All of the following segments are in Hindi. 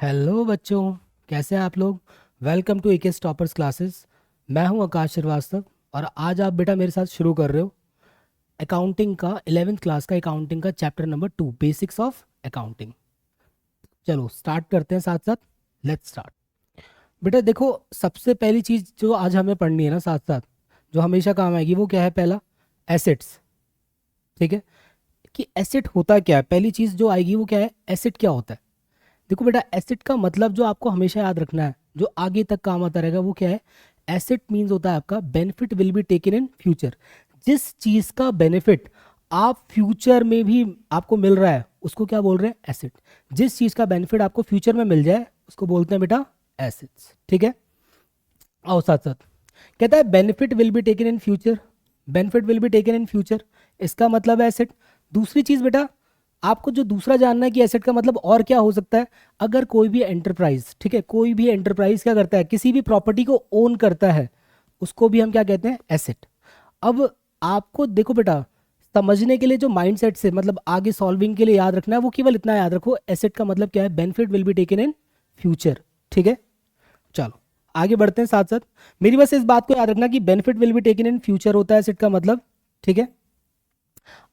हेलो बच्चों, कैसे हैं आप लोग। Welcome to AK toppers classes. मैं हूं आकाश श्रीवास्तव और आज आप बेटा मेरे साथ शुरू कर रहे हो अकाउंटिंग का 11th क्लास का अकाउंटिंग का chapter number 2 basics of accounting. चलो स्टार्ट करते हैं साथ साथ। Let's start. बेटा देखो, सबसे पहली चीज़ जो आज हमें पढ़नी है ना साथ साथ, जो हमेशा काम आएगी, वो क्या है? पहला, एसेट्स। ठीक है, कि एसेट होता क्या है। पहली चीज़ जो आएगी वो क्या है? एसेट क्या होता है। देखो बेटा, एसेट का मतलब जो आपको हमेशा याद रखना है, जो आगे तक काम आता रहेगा, वो क्या है? एसेट मीन्स होता है आपका benefit will be taken in future. जिस चीज का बेनिफिट आप फ्यूचर में भी आपको मिल रहा है उसको क्या बोल रहे हैं? एसेट। जिस चीज का बेनिफिट आपको फ्यूचर में मिल जाए उसको बोलते हैं बेटा एसेट्स। ठीक है, आओ साथ साथ। कहता है benefit will be taken in future. Benefit will be taken in future, इसका मतलब है एसेट। दूसरी चीज बेटा, आपको जो दूसरा जानना है कि एसेट का मतलब और क्या हो सकता है। अगर कोई भी एंटरप्राइज, ठीक है, कोई भी एंटरप्राइज क्या करता है? किसी भी प्रॉपर्टी को ओन करता है, उसको भी हम क्या कहते हैं? एसेट। अब आपको देखो बेटा, समझने के लिए जो माइंडसेट से मतलब आगे सॉल्विंग के लिए याद रखना है, वो केवल इतना याद रखो, एसेट का मतलब क्या है? Benefit will be taken in future. ठीक है, चलो आगे बढ़ते हैं साथ साथ। मेरी बस इस बात को याद रखना कि benefit will be taken in future होता है एसेट का मतलब। ठीक है,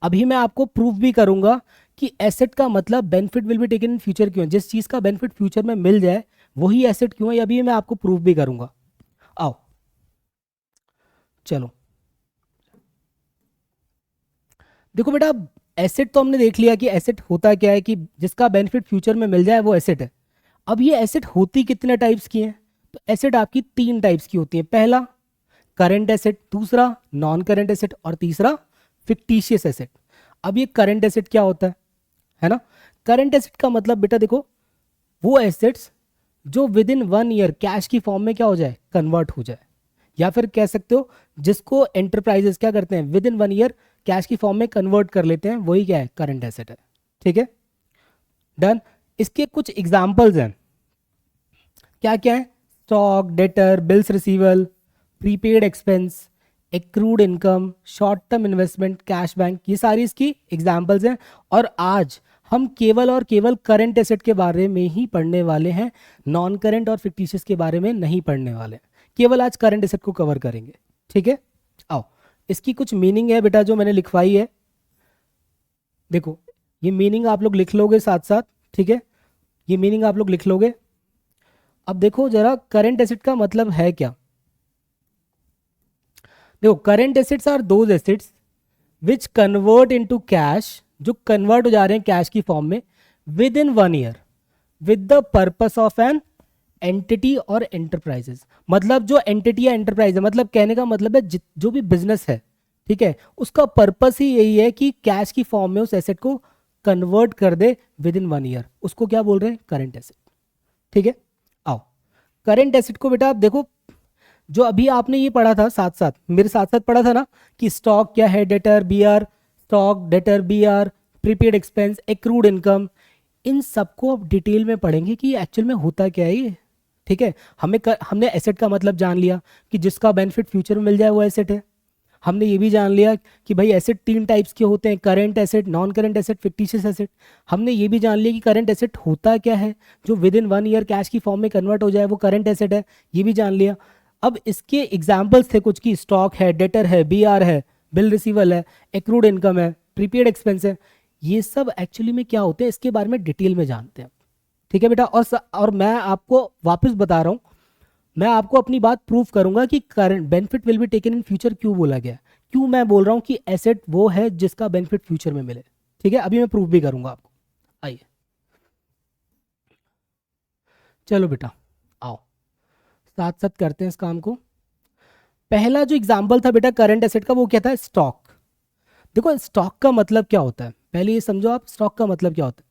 अभी मैं आपको प्रूफ भी करूंगा कि एसेट का मतलब benefit will be taken in future क्यों है। जिस चीज का बेनिफिट फ्यूचर में मिल जाए वही एसेट क्यों है, ये अभी मैं आपको प्रूफ भी करूंगा। आओ चलो, देखो बेटा, एसेट तो हमने देख लिया कि एसेट होता क्या है, कि जिसका बेनिफिट फ्यूचर में मिल जाए वो एसेट है। अब ये एसेट होती कितने टाइप्स की हैं? तो एसेट आपकी तीन टाइप्स की होती है। पहला करंट एसेट, दूसरा नॉन करंट एसेट, और तीसरा फिक्टिशियस एसेट। अब ये करंट एसेट क्या होता है ना? करंट एसेट का मतलब बेटा देखो, वो एसेट्स जो विद इन 1 ईयर कैश की फॉर्म में क्या हो जाए? कन्वर्ट हो जाए। या फिर कह सकते हो जिसको एंटरप्राइजेस क्या करते हैं? विद इन 1 ईयर कैश की फॉर्म में कन्वर्ट कर लेते हैं, वही क्या है? करंट एसेट है। ठीक है, डन। इसके कुछ एग्जाम्पल्स हैं। क्या क्या है? Stock, debtor, bills रिसीवल, prepaid expense, accrued income, short term investment, cash bank, ये सारी इसकी एग्जाम्पल्स हैं। और आज हम केवल और केवल करंट एसेट के बारे में ही पढ़ने वाले हैं, नॉन करंट और फिक्टिशियस के बारे में नहीं पढ़ने वाले हैं। केवल आज करंट एसेट को कवर करेंगे। ठीक है, आओ, इसकी कुछ मीनिंग है बेटा जो मैंने लिखवाई है। देखो, ये मीनिंग आप लोग लिख लोगे साथ साथ। ठीक है, ये मीनिंग आप लोग लिख लोगे। अब देखो जरा, करंट एसेट का मतलब है क्या। देखो, current assets are those assets which convert into cash, जो कन्वर्ट हो जा रहे हैं कैश की फॉर्म में within 1 year with the purpose of an entity और एंटरप्राइजेस। मतलब जो एंटिटी या एंटरप्राइज है, मतलब कहने का मतलब है जो भी बिजनेस है, ठीक है, उसका पर्पस ही यही है कि कैश की फॉर्म में उस एसेट को कन्वर्ट कर दे विद इन 1 ईयर, उसको क्या बोल रहे हैं? Current asset. ठीक है, आओ, करंट एसेट को बेटा आप देखो, जो अभी आपने ये पढ़ा था साथ साथ, मेरे साथ साथ पढ़ा था ना, कि स्टॉक क्या है? Debtor, B R, stock, debtor, B R, prepaid expense, accrued income, इन सबको अब डिटेल में पढ़ेंगे कि एक्चुअल में होता क्या है ये। ठीक है, हमने एसेट का मतलब जान लिया कि जिसका बेनिफिट फ्यूचर में मिल जाए वो एसेट है। हमने ये भी जान लिया कि भाई एसेट तीन टाइप्स के होते हैं, current asset, non current asset, fictitious asset. हमने ये भी जान लिया कि करंट एसेट होता क्या है, जो विद इन 1 ईयर कैश की फॉर्म में कन्वर्ट हो जाए वो करंट एसेट है, ये भी जान लिया। अब इसके एग्जाम्पल्स थे कुछ की, स्टॉक है, डेटर है, बी आर है, बिल रिसीवल है, एक्रूड इनकम है, प्रीपेड एक्सपेंस है। ये सब एक्चुअली में क्या होते हैं इसके बारे में डिटेल में जानते हैं। ठीक है बेटा, और मैं आपको वापस बता रहा हूँ, मैं आपको अपनी बात प्रूफ करूंगा कि current benefit will be taken in future क्यों बोला गया, क्यों मैं बोल रहा हूँ कि एसेट वो है जिसका बेनिफिट फ्यूचर में मिले। ठीक है, अभी मैं प्रूफ भी करूंगा आपको। आइए, चलो बेटा, आओ साथ साथ करते हैं इस काम को। पहला जो एग्जाम्पल था बेटा करंट एसेट का, वो क्या था? स्टॉक। देखो, स्टॉक का मतलब क्या होता है, पहले ये समझो आप, स्टॉक का मतलब क्या होता है।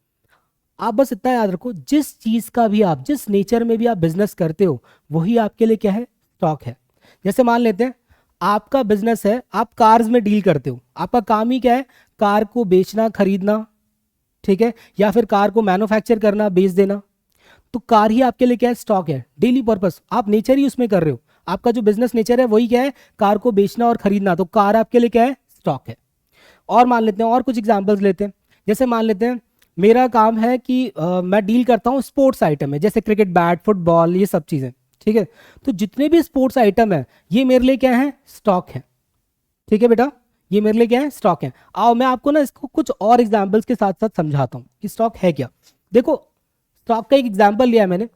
आप बस इतना याद रखो, जिस चीज का भी आप, जिस नेचर में भी आप बिजनेस करते हो, वही आपके लिए क्या है? स्टॉक है। जैसे मान लेते हैं आपका बिजनेस है, आप कार्स में डील करते हो, आपका काम ही क्या है? कार को बेचना, खरीदना, ठीक है, या फिर कार को मैन्युफैक्चर करना, बेच देना। तो कार ही आपके लिए क्या है? स्टॉक है, डेली पर्पस, आप नेचर ही उसमें कर रहे हो। आपका जो बिजनेस नेचर है वही क्या है? कार को बेचना और खरीदना, तो कार आपके लिए क्या है? स्टॉक है। और मान लेते हैं, और कुछ एग्जाम्पल्स लेते हैं। जैसे मान लेते हैं मेरा काम है कि मैं डील करता हूँ स्पोर्ट्स आइटम में, जैसे क्रिकेट बैट, फुटबॉल, ये सब चीज़ें। ठीक है, तो जितने भी स्पोर्ट्स आइटम है ये मेरे लिए क्या है, स्टॉक है। ठीक है बेटा, ये मेरे लिए क्या है, स्टॉक है। आओ मैं आपको ना इसको कुछ और एग्जांपल्स के साथ साथ समझाता हूँ कि स्टॉक है क्या। देखो, स्टॉक का एक एग्जांपल लिया है मैंने।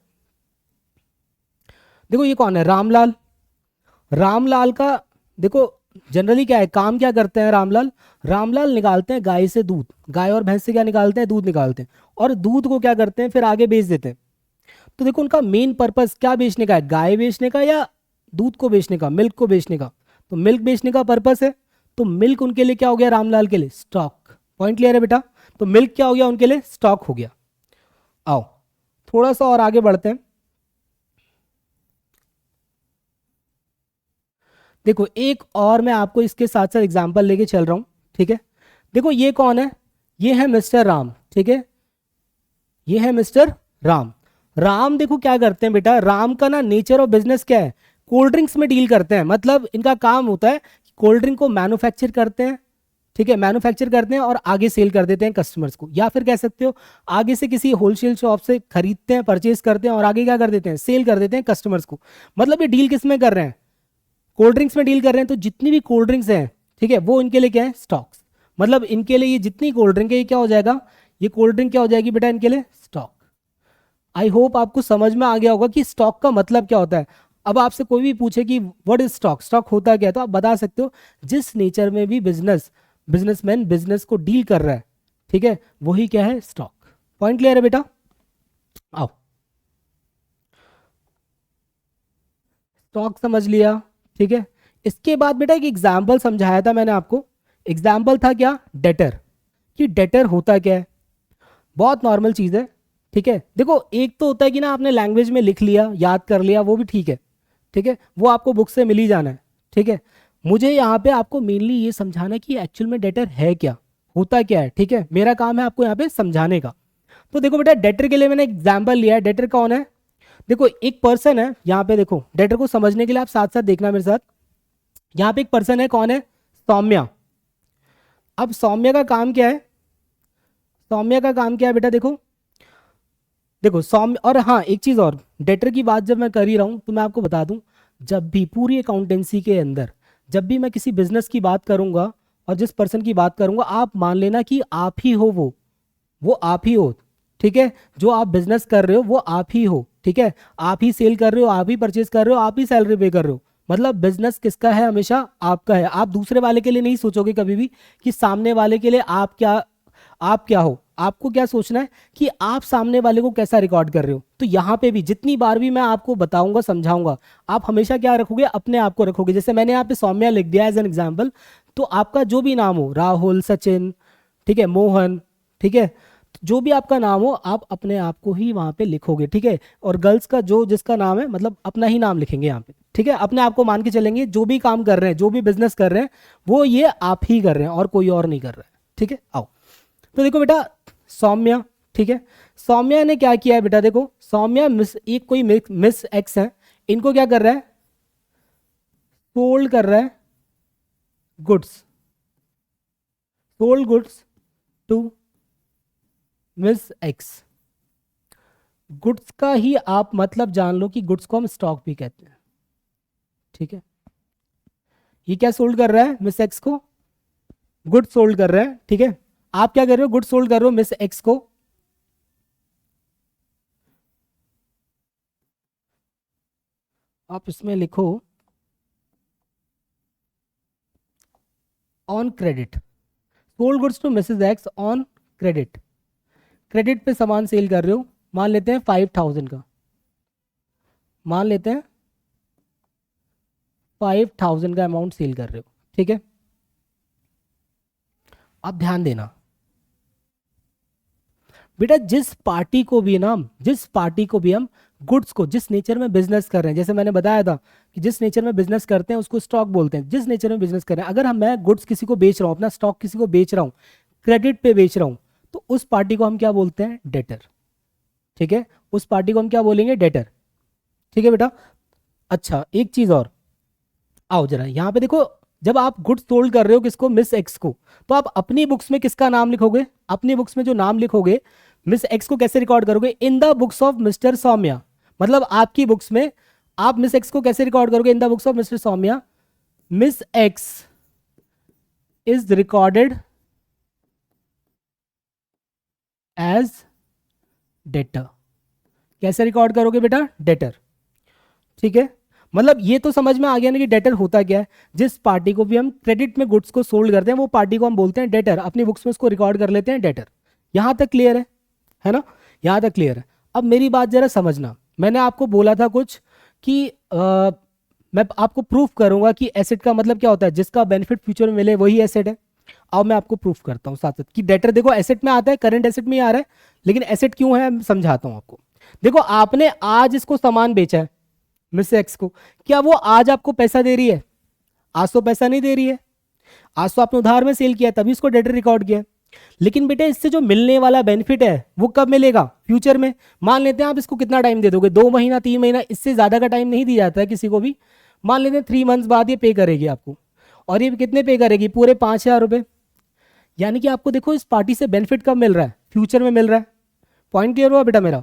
देखो ये कौन है, रामलाल। रामलाल का देखो जनरली क्या है, काम क्या करते हैं रामलाल। रामलाल निकालते हैं गाय से दूध, गाय और भैंस से क्या निकालते हैं, दूध निकालते हैं, और दूध को क्या करते हैं फिर आगे बेच देते हैं। तो देखो उनका मेन पर्पस क्या बेचने का है, गाय बेचने का या दूध को बेचने का, मिल्क को बेचने का। तो मिल्क बेचने का पर्पस है, तो मिल्क उनके लिए क्या हो गया, रामलाल के लिए स्टॉक। पॉइंट क्लियर है बेटा, तो मिल्क क्या हो गया उनके लिए, स्टॉक हो गया। आओ थोड़ा सा और आगे बढ़ते हैं। देखो एक और मैं आपको इसके साथ साथ एग्जांपल लेके चल रहा हूं। ठीक है, देखो ये कौन है, ये है मिस्टर राम। ठीक है, ये है मिस्टर राम। राम देखो क्या करते हैं बेटा, राम का ना नेचर ऑफ बिजनेस क्या है, कोल्ड ड्रिंक्स में डील करते हैं। मतलब इनका काम होता है कोल्ड ड्रिंक को मैन्युफैक्चर करते हैं। ठीक है, मैन्युफैक्चर करते हैं और आगे सेल कर देते हैं कस्टमर्स को, या फिर कह सकते हो आगे से किसी होलसेल शॉप से खरीदते हैं, परचेज करते हैं और आगे क्या कर देते हैं, सेल कर देते हैं कस्टमर्स को। मतलब ये डील किस में कर रहे हैं, कोल्ड ड्रिंक्स में डील कर रहे हैं। तो जितनी भी कोल्ड ड्रिंक्स हैं, ठीक है, वो इनके लिए क्या है, स्टॉक्स। मतलब इनके लिए ये जितनी कोल्ड ड्रिंक है ये क्या हो जाएगा, ये कोल्ड ड्रिंक क्या हो जाएगी बेटा इनके लिए, स्टॉक। आई होप आपको समझ में आ गया होगा कि स्टॉक का मतलब क्या होता है। अब आपसे कोई भी पूछे कि व्हाट इज स्टॉक, स्टॉक होता क्या है, तो आप बता सकते हो जिस नेचर में भी बिजनेसमैन बिजनेस को डील कर रहा है, ठीक है, वही क्या है, स्टॉक। पॉइंट क्लियर है बेटा। आओ, स्टॉक समझ लिया। ठीक है, इसके बाद बेटा एक एग्जाम्पल समझाया था मैंने आपको। एग्जाम्पल था क्या, डेटर। कि डेटर होता क्या है, बहुत नॉर्मल चीज़ है। ठीक है, देखो एक तो होता है कि ना आपने लैंग्वेज में लिख लिया, याद कर लिया, वो भी ठीक है। ठीक है, वो आपको बुक से मिल ही जाना है। ठीक है, मुझे यहाँ पे आपको मेनली ये समझाना है कि एक्चुअल में डेटर है क्या, होता क्या है। ठीक है, मेरा काम है आपको यहाँ पे समझाने का। तो देखो बेटा डेटर के लिए मैंने एग्जाम्पल लिया है। डेटर कौन है, देखो एक पर्सन है यहाँ पे। देखो डेटर को समझने के लिए आप साथ साथ देखना मेरे साथ। यहाँ पे एक पर्सन है, कौन है, सौम्या। अब सौम्या का काम क्या है, सौम्या का काम क्या है बेटा, देखो देखो सौम्य। और हाँ एक चीज़ और, डेटर की बात जब मैं कर ही रहा हूँ तो मैं आपको बता दूं, जब भी पूरी अकाउंटेंसी के अंदर जब भी मैं किसी बिजनेस की बात करूंगा और जिस पर्सन की बात करूंगा, आप मान लेना कि आप ही हो वो आप ही हो। ठीक है, जो आप बिजनेस कर रहे हो वो आप ही हो। ठीक है, आप ही सेल कर रहे हो, आप ही परचेज कर रहे हो, आप ही सैलरी पे कर रहे हो। मतलब बिजनेस किसका है, हमेशा आपका है। आप दूसरे वाले के लिए नहीं सोचोगे कभी भी कि सामने वाले के लिए आप क्या हो। आपको क्या सोचना है कि आप सामने वाले को कैसा रिकॉर्ड कर रहे हो। तो यहाँ पे भी जितनी बार भी मैं आपको बताऊंगा, समझाऊंगा, आप हमेशा क्या रखोगे, अपने आप को रखोगे। जैसे मैंने यहाँ पे सौम्या लिख दिया एज एन एग्जाम्पल, तो आपका जो भी नाम हो, राहुल, सचिन, ठीक है, मोहन, ठीक है, जो भी आपका नाम हो आप अपने आप को ही वहां पे लिखोगे। ठीक है, और गर्ल्स का जो जिसका नाम है मतलब अपना ही नाम लिखेंगे यहाँ पे। ठीक है, अपने आप को मान के चलेंगे, जो भी काम कर रहे हैं, जो भी बिजनेस कर रहे हैं, वो ये आप ही कर रहे हैं और कोई और नहीं कर रहा है। ठीक है, आओ तो देखो बेटा सौम्या। ठीक है, सौम्या ने क्या किया है बेटा, देखो सौम्या एक कोई मिस एक्स है, इनको क्या कर रहा है, सोल्ड कर रहा है goods, sold goods to miss X. Goods का ही आप मतलब जान लो कि गुड्स को हम स्टॉक भी कहते हैं। ठीक है, ये क्या सोल्ड कर रहा है, मिस एक्स को गुड सोल्ड कर रहा है। ठीक है, आप क्या कर रहे हो, गुड सोल्ड कर रहे हो मिस एक्स को। आप इसमें लिखो on credit, sold goods to missus X on credit. Credit पे सामान सेल कर रहे हो, मान लेते हैं 5000 का, मान लेते हैं 5000 का अमाउंट सेल कर रहे हो। ठीक है, अब ध्यान देना बेटा, जिस पार्टी को भी हम गुड्स को, जिस नेचर में बिजनेस कर रहे हैं, जैसे मैंने बताया था कि जिस नेचर में बिजनेस करते हैं उसको स्टॉक बोलते हैं। जिस नेचर में बिजनेस कर रहे हैं, अगर मैं गुड्स किसी को बेच रहा हूँ, अपना स्टॉक किसी को बेच रहा हूँ, क्रेडिट पे बेच रहा हूँ, तो उस पार्टी को हम क्या बोलते हैं, डेटर। ठीक है, उस पार्टी को हम क्या बोलेंगे, डेटर। ठीक है बेटा। अच्छा एक चीज और, आओ जरा यहाँ पे देखो, जब आप गुड्स सोल्ड कर रहे हो किसको, मिस एक्स को, तो आप अपनी बुक्स में किसका नाम लिखोगे, अपनी बुक्स में जो नाम लिखोगे मिस एक्स को कैसे रिकॉर्ड करोगे, in the books of mister Saumya. मतलब आपकी बुक्स में आप मिस एक्स को कैसे रिकॉर्ड करोगे, in the books of mister Saumya miss X is recorded as debtor. कैसे रिकॉर्ड करोगे बेटा, डेटर। ठीक है, मतलब ये तो समझ में आ गया ना कि डेटर होता क्या है। जिस पार्टी को भी हम क्रेडिट में गुड्स को सोल्ड करते हैं वो पार्टी को हम बोलते हैं डेटर, अपनी बुक्स में उसको रिकॉर्ड कर लेते हैं डेटर। यहां तक क्लियर है ना, यहां तक क्लियर है। अब मेरी बात जरा समझना, मैंने आपको बोला था कुछ कि मैं आपको प्रूफ करूंगा कि एसेट का मतलब क्या होता है, जिसका बेनिफिट फ्यूचर में मिले वही एसेट है। अब मैं आपको प्रूफ करता हूँ साथ साथ कि डेटर देखो एसेट में आता है, करंट एसेट में ही आ रहा है, लेकिन एसेट क्यों है मैं समझाता हूँ आपको। देखो आपने आज इसको सामान बेचा है मिस एक्स को, क्या वो आज आपको पैसा दे रही है, आज तो पैसा नहीं दे रही है, आज तो आपने उधार में सेल किया तभी इसको डेटर रिकॉर्ड किया। लेकिन बेटे इससे जो मिलने वाला बेनिफिट है वो कब मिलेगा, फ्यूचर में। मान लेते हैं आप इसको कितना टाइम दे दोगे, 2 महीना 3 महीना, इससे ज्यादा का टाइम नहीं दिया जाता है किसी को भी। मान लेते हैं 3 मंथ्स बाद ये पे करेगी आपको, और ये कितने पे करेगी, पूरे 5,000 रुपये। यानी कि आपको देखो इस पार्टी से बेनिफिट कब मिल रहा है, फ्यूचर में मिल रहा है। पॉइंट क्लियर हुआ बेटा मेरा,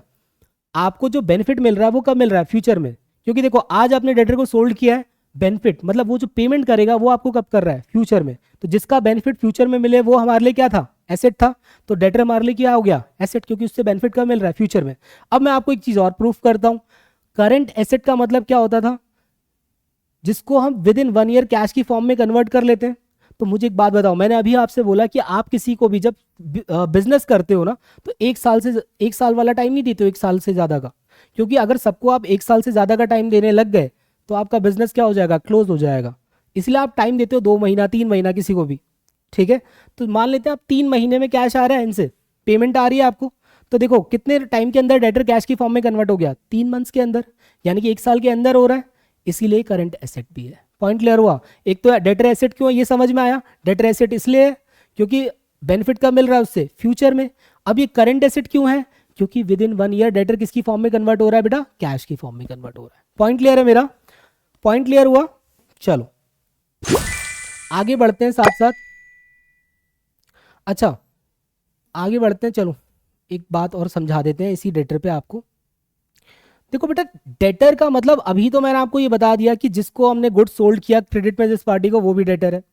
आपको जो बेनिफिट मिल रहा है वो कब मिल रहा है, फ्यूचर में। क्योंकि देखो आज आपने डेटर को सोल्ड किया है, बेनिफिट मतलब वो जो पेमेंट करेगा वो आपको कब कर रहा है, फ्यूचर में। तो जिसका बेनिफिट फ्यूचर में मिले वो हमारे लिए क्या था, एसेट था। तो डेटर हमारे लिए क्या हो गया, एसेट, क्योंकि उससे बेनिफिट कब मिल रहा है, फ्यूचर में। अब मैं आपको एक चीज और प्रूफ करता हूं, करंट एसेट का मतलब क्या होता था, जिसको हम विद इन 1 ईयर कैश की फॉर्म में कन्वर्ट कर लेते हैं। तो मुझे एक बात बताओ, मैंने अभी आपसे बोला कि आप किसी को भी जब बिजनेस करते हो ना, तो 1 साल वाला टाइम नहीं देते हो, 1 साल से ज्यादा का। क्योंकि अगर सबको आप 1 साल से ज्यादा का टाइम देने लग गए तो आपका बिजनेस क्या हो जाएगा, क्लोज हो जाएगा। इसलिए आप टाइम देते हो 2 महीना 3 महीना किसी को भी। ठीक है, तो मान लेते हैं आप 3 महीने में कैश आ रहा है, इनसे पेमेंट आ रही है आपको। तो देखो कितने टाइम के अंदर डेटर कैश की फॉर्म में कन्वर्ट हो गया, 3 मंथ्स के अंदर, यानी कि 1 साल के अंदर हो रहा है। इसीलिए करंट एसेट भी है। पॉइंट क्लियर हुआ। एक तो डेटर एसेट क्यों है ये समझ में आया, डेटर एसेट इसलिए है क्योंकि बेनिफिट कब मिल रहा है उससे, फ्यूचर में। अब ये करंट एसेट क्यों है, क्योंकि विद इन 1 ईयर डेटर किसकी फॉर्म में कन्वर्ट हो रहा है बेटा, कैश की फॉर्म में कन्वर्ट हो रहा है। पॉइंट क्लियर है मेरा, पॉइंट क्लियर हुआ। चलो आगे बढ़ते हैं साथ साथ। अच्छा आगे बढ़ते हैं, चलो एक बात और समझा देते हैं इसी डेटर पे आपको। देखो बेटा डेटर का मतलब अभी तो मैंने आपको ये बता दिया कि जिसको हमने गुड्स सोल्ड किया क्रेडिट में जिस पार्टी को, वो भी डेटर है।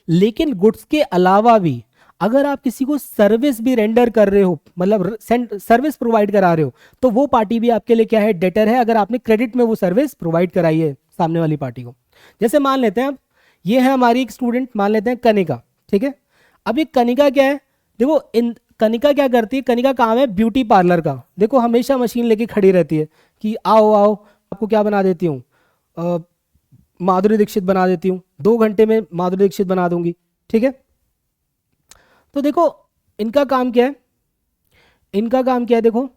लेकिन गुड्स के अलावा भी अगर आप किसी को सर्विस भी रेंडर कर रहे हो, मतलब सर्विस प्रोवाइड करा रहे हो, तो वो पार्टी भी आपके लिए क्या है, डेटर है, अगर आपने क्रेडिट में वो सर्विस प्रोवाइड कराई है सामने वाली पार्टी को। जैसे मान लेते हैं अब ये है हमारी एक स्टूडेंट, मान लेते हैं कनिका। ठीक है, अब ये कनिका क्या है, देखो इन कनिका क्या करती है, कनिका काम है ब्यूटी पार्लर का। देखो हमेशा मशीन लेके खड़ी रहती है कि आओ आओ आपको क्या बना देती हूँ, माधुरी दीक्षित बना देती हूँ, 2 घंटे में माधुरी दीक्षित बना दूंगी। ठीक है, तो देखो इनका काम क्या है, इनका काम क्या है, देखो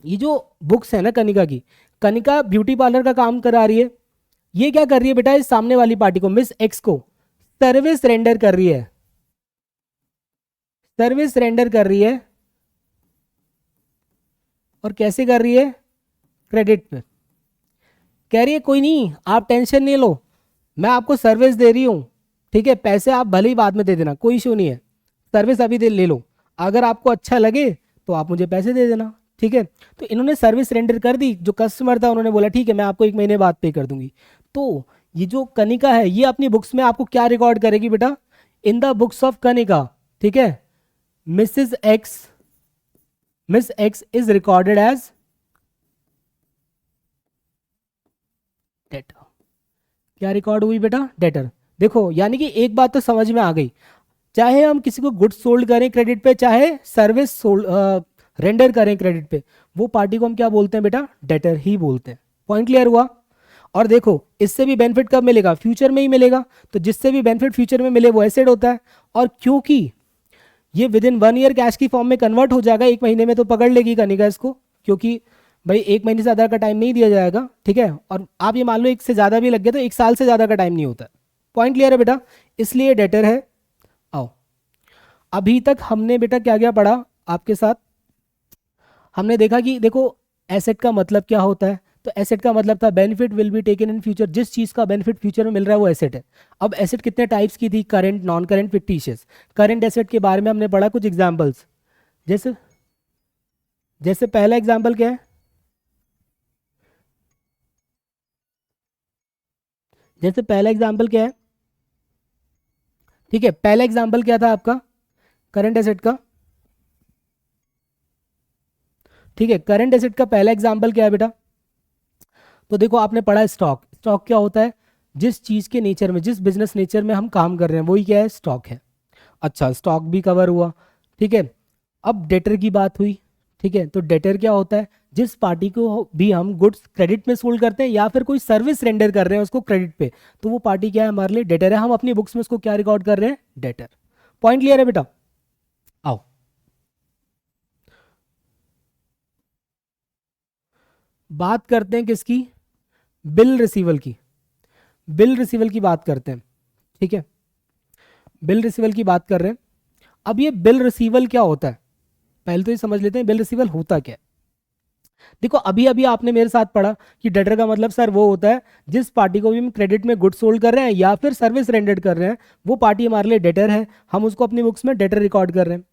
ये जो बुक्स है ना कनिका की, कनिका ब्यूटी पार्लर का काम करा रही है। ये क्या कर रही है बेटा, इस सामने वाली पार्टी को, मिस एक्स को सर्विस रेंडर कर रही है, सर्विस रेंडर कर रही है। और कैसे कर रही है, क्रेडिट पे। कह रही है कोई नहीं आप टेंशन नहीं लो, मैं आपको सर्विस दे रही हूँ, ठीक है, पैसे आप भले ही बाद में दे देना, कोई इशू नहीं है, सर्विस अभी दे ले लो, अगर आपको अच्छा लगे तो आप मुझे पैसे दे देना। ठीक है, तो इन्होंने सर्विस रेंडर कर दी, जो कस्टमर था उन्होंने बोला ठीक है मैं आपको 1 महीने बाद पे कर दूंगी। तो ये जो कनिका है ये अपनी बुक्स में आपको क्या रिकॉर्ड करेगी बेटा, in the books of Kanika. ठीक है, missus X, miss X is recorded as debtor. क्या रिकॉर्ड हुई बेटा, डेटर। देखो यानी कि एक बात तो समझ में आ गई, चाहे हम किसी को गुड्स सोल्ड करें क्रेडिट पे, चाहे सर्विस सोल्ड रेंडर करें क्रेडिट पे, वो पार्टी को हम क्या बोलते हैं बेटा, डेटर ही बोलते हैं। पॉइंट क्लियर हुआ। और देखो इससे भी बेनिफिट कब मिलेगा, फ्यूचर में ही मिलेगा। तो जिससे भी बेनिफिट फ्यूचर में मिले वो एसेट होता है। और क्योंकि ये विद इन 1 ईयर कैश की फॉर्म में कन्वर्ट हो जाएगा, 1 महीने में तो पकड़ लेगी कनिका इसको, क्योंकि भाई 1 महीने से ज़्यादा का टाइम नहीं दिया जाएगा। ठीक है, और आप ये मान लो 1 से ज़्यादा भी लग गया तो 1 साल से ज़्यादा का टाइम नहीं होता। पॉइंट क्लियर है बेटा, इसलिए डेटर है। आओ अभी तक हमने बेटा क्या क्या पढ़ा आपके साथ, हमने देखा कि देखो एसेट का मतलब क्या होता है, तो एसेट का मतलब था benefit will be taken in future, जिस चीज़ का बेनिफिट फ्यूचर में मिल रहा है वो एसेट है। अब एसेट कितने टाइप्स की थी, current, non current, fictitious. Current asset के बारे में हमने पढ़ा कुछ एग्जाम्पल्स, जैसे जैसे पहला एग्जाम्पल क्या है, जैसे पहला एग्जाम्पल क्या है, ठीक है, पहला एग्जाम्पल क्या था आपका करंट एसेट का, ठीक है, करंट एसेट का पहला एग्जाम्पल क्या है बेटा, तो देखो आपने पढ़ा स्टॉक। स्टॉक क्या होता है, जिस चीज के नेचर में, जिस बिजनेस नेचर में हम काम कर रहे हैं वही क्या है, स्टॉक है। अच्छा, स्टॉक भी कवर हुआ, ठीक है। अब डेटर की बात हुई, ठीक है, तो डेटर क्या होता है, जिस पार्टी को भी हम गुड्स क्रेडिट में सोल्ड करते हैं या फिर कोई सर्विस रेंडर कर रहे हैं उसको क्रेडिट पे, तो वो पार्टी क्या है हमारे लिए, डेटर है। हम अपनी बुक्स में उसको क्या रिकॉर्ड कर रहे हैं, डेटर। पॉइंट क्लियर है बेटा, आओ बात करते हैं किसकी, बिल रिसीवल की। बिल रिसीवल की बात करते हैं, ठीक है, बिल रिसीवल की बात कर रहे हैं। अब ये बिल रिसीवल क्या होता है, पहले तो ये समझ लेते हैं बिल रिसीवल होता क्या है। देखो अभी अभी आपने मेरे साथ पढ़ा कि डेटर का मतलब सर वो होता है जिस पार्टी को भी हम क्रेडिट में गुड सोल्ड कर रहे हैं या फिर सर्विस रेंडेड कर रहे हैं, वो पार्टी हमारे लिए डेटर है, हम उसको अपनी बुक्स में डेटर रिकॉर्ड कर रहे हैं।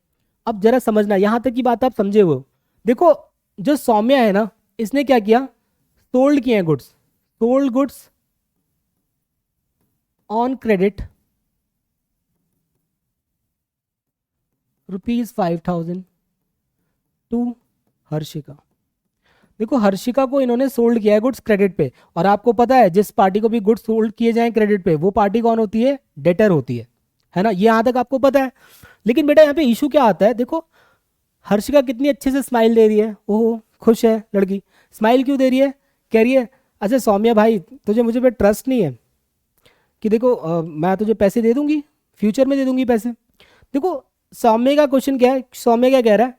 अब जरा समझना, यहां तक की बात आप समझे हुए हो। देखो जो सौम्या है ना, इसने क्या किया, सोल्ड किए हैं goods, sold goods on credit ₹5,000 to Harshika. देखो हर्षिका को इन्होंने सोल्ड किया है गुड्स क्रेडिट पे, और आपको पता है जिस पार्टी को भी गुड्स सोल्ड किए जाएं क्रेडिट पे वो पार्टी कौन होती है, डेटर होती है ना, ये यहां तक आपको पता है। लेकिन बेटा यहाँ पे इशू क्या आता है, देखो हर्षिका कितनी अच्छे से स्माइल दे रही है, ओहो खुश है लड़की, स्माइल क्यों दे रही है, कह रही है अच्छा सौम्या भाई तुझे मुझे पे ट्रस्ट नहीं है कि देखो मैं तुझे पैसे दे दूंगी, फ्यूचर में दे दूंगी पैसे। देखो सौम्य का क्वेश्चन क्या है, सौम्य क्या कह रहा है,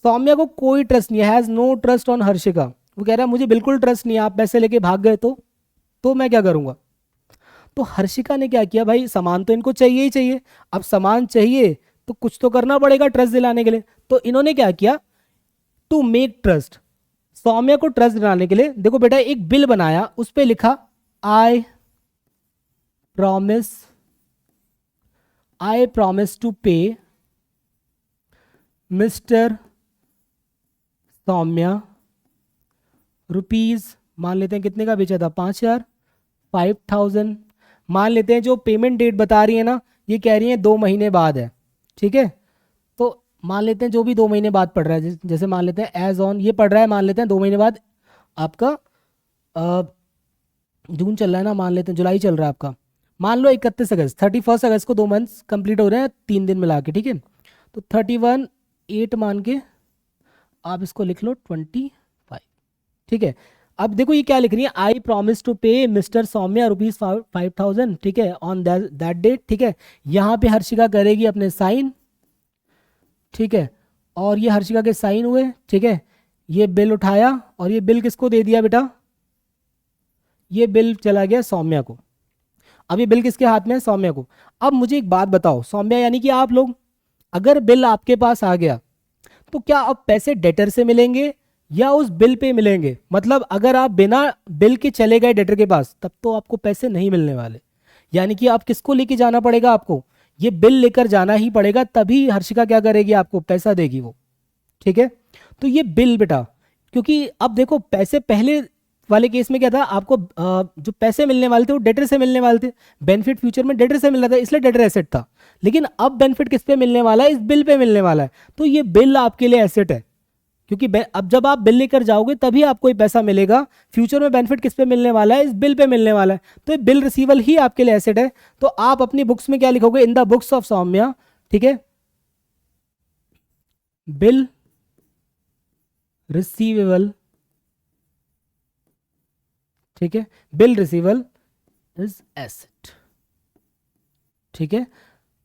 सौम्या को कोई ट्रस्ट नहीं है, has no trust on Harshika. वो कह रहा है मुझे बिल्कुल ट्रस्ट नहीं है, आप पैसे लेके भाग गए तो मैं क्या करूंगा। तो हर्षिका ने क्या किया, भाई सामान तो इनको चाहिए ही चाहिए, अब सामान चाहिए तो कुछ तो करना पड़ेगा ट्रस्ट दिलाने के लिए। तो इन्होंने क्या किया, टू मेक ट्रस्ट, सौम्या को ट्रस्ट दिलाने के लिए देखो बेटा एक बिल बनाया, उस पर लिखा I promise, I promise to pay mister Saumya rupees, मान लेते हैं कितने का बेचा था, 5,000, 5,000। मान लेते हैं जो पेमेंट डेट बता रही है ना, ये कह रही है 2 महीने बाद है, ठीक है। तो मान लेते हैं जो भी 2 महीने बाद पड़ रहा है, जैसे मान लेते हैं एज ऑन ये पड़ रहा है, मान लेते हैं 2 महीने बाद आपका जून चल रहा है ना, मान लेते हैं जुलाई चल रहा है आपका, मान लो 31 अगस्त, 31 अगस्त को 2 मंथ्स कंप्लीट हो रहे हैं 3 दिन मिला के, ठीक है। तो 31/8 मान के आप इसको लिख लो 25, ठीक है। अब देखो ये क्या लिख रही है, आई promise to pay mister Saumya ₹5,000, ठीक है, ऑन दैट डेट, ठीक है। यहाँ पे हर्षिका करेगी अपने साइन, ठीक है, और ये हर्षिका के साइन हुए, ठीक है। ये बिल उठाया और ये बिल किसको दे दिया बेटा, ये बिल चला गया सौम्या को। अब ये बिल किसके हाथ में है, सौम्या को। अब मुझे एक बात बताओ, सौम्या यानी कि आप लोग, अगर बिल आपके पास आ गया तो क्या अब पैसे डेटर से मिलेंगे या उस बिल पे मिलेंगे, मतलब अगर आप बिना बिल के चले गए डेटर के पास तब तो आपको पैसे नहीं मिलने वाले। यानी कि आप किसको लेके जाना पड़ेगा, आपको ये बिल लेकर जाना ही पड़ेगा, तभी हर्षिका क्या करेगी, आपको पैसा देगी वो, ठीक है। तो ये बिल बेटा, क्योंकि अब देखो पैसे पहले वाले केस में क्या था, आपको जो पैसे मिलने वाले थे वो डेटर से मिलने वाले थे, बेनिफिट फ्यूचर में डेटर से मिल रहा था इसलिए डेटर एसेट था। लेकिन अब बेनिफिट किस पे मिलने वाला है, इस बिल पे मिलने वाला है, तो ये बिल आपके लिए एसेट है, क्योंकि अब जब आप बिल लेकर जाओगे तभी आपको ये पैसा मिलेगा। फ्यूचर में बेनिफिट किस पे मिलने वाला है, इस बिल पे मिलने वाला है, तो ये बिल रिसीवल ही आपके लिए एसेट है। तो आप अपनी बुक्स में क्या लिखोगे, in the books of Saumya, ठीक है, बिल रिसीवेबल, ठीक है, बिल रिसीवल इज एसेट, ठीक है।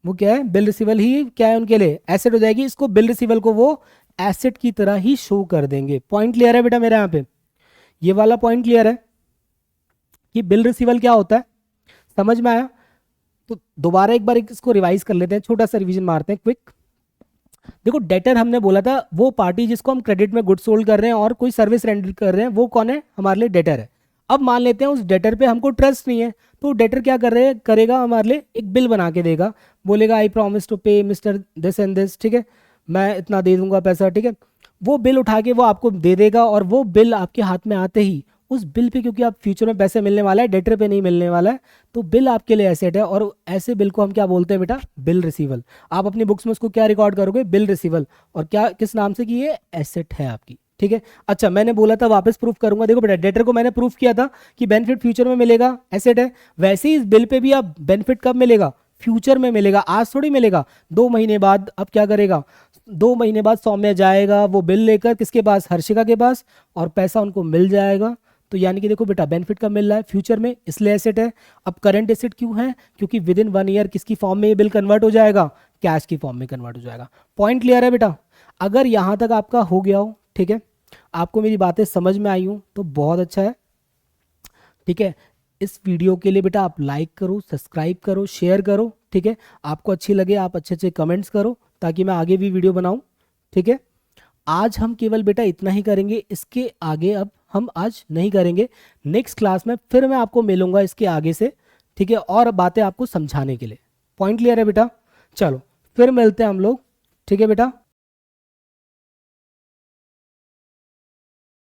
वो क्या है, बिल रिसीवल ही क्या है उनके लिए, एसेट हो जाएगी, इसको बिल रिसीवल को वो एसेट की तरह ही शो कर देंगे। पॉइंट क्लियर है बेटा मेरा यहाँ पे, ये वाला पॉइंट क्लियर है कि बिल रिसीवल क्या होता है, समझ में आया। तो दोबारा एक बार इसको रिवाइज कर लेते हैं, छोटा सा रिवीजन मारते हैं क्विक। देखो डेटर हमने बोला था वो पार्टी जिसको हम क्रेडिट में गुड सोल्ड कर रहे हैं और कोई सर्विस रेंडर कर रहे हैं, वो कौन है? हमारे लिए डेटर है। अब मान लेते हैं उस डेटर पे हमको ट्रस्ट नहीं है, तो डेटर क्या कर रहे हैं करेगा, हमारे लिए एक बिल बना के देगा, बोलेगा आई promise to pay mister this and this, ठीक है, मैं इतना दे दूंगा पैसा, ठीक है। वो बिल उठा के वो आपको दे देगा, और वो बिल आपके हाथ में आते ही उस बिल पे, क्योंकि आप फ्यूचर में पैसे मिलने वाला है, डेटर पे नहीं मिलने वाला है, तो बिल आपके लिए एसेट है। और ऐसे बिल को हम क्या बोलते हैं बेटा? बिल रिसीवल। आप अपनी बुक्स में उसको क्या रिकॉर्ड करोगे? बिल रिसीवल। और क्या किस नाम से? कि ये एसेट है आपकी, ठीक है। अच्छा, मैंने बोला था वापस प्रूफ करूंगा। देखो बेटा, डेटर को मैंने प्रूफ किया था कि बेनिफिट फ्यूचर में मिलेगा, एसेट है। वैसे ही इस बिल पे भी आप बेनिफिट कब मिलेगा? फ्यूचर में मिलेगा, आज थोड़ी मिलेगा। 2 महीने बाद अब क्या करेगा? 2 महीने बाद सौम्य जाएगा वो बिल लेकर किसके पास? हर्षिका के पास, और पैसा उनको मिल जाएगा। तो यानी कि देखो बेटा, बेनिफिट कब मिल रहा है? फ्यूचर में, इसलिए एसेट है। अब करंट एसेट क्यों है? क्योंकि विद इन 1 ईयर किसकी फॉर्म में ये बिल कन्वर्ट हो जाएगा? कैश की फॉर्म में कन्वर्ट हो जाएगा। पॉइंट क्लियर है बेटा? अगर यहां तक आपका हो गया हो, ठीक है, आपको मेरी बातें समझ में आई हूं तो बहुत अच्छा है, ठीक है। इस वीडियो के लिए बेटा आप लाइक करो, सब्सक्राइब करो, शेयर करो, ठीक है। आपको अच्छी लगे आप अच्छे अच्छे कमेंट्स करो, ताकि मैं आगे भी वीडियो बनाऊं, ठीक है। आज हम केवल बेटा इतना ही करेंगे, इसके आगे अब हम आज नहीं करेंगे। नेक्स्ट क्लास में फिर मैं आपको मिलूंगा इसके आगे से, ठीक है, और बातें आपको समझाने के लिए। पॉइंट क्लियर है बेटा? चलो फिर मिलते हैं हम लोग, ठीक है बेटा।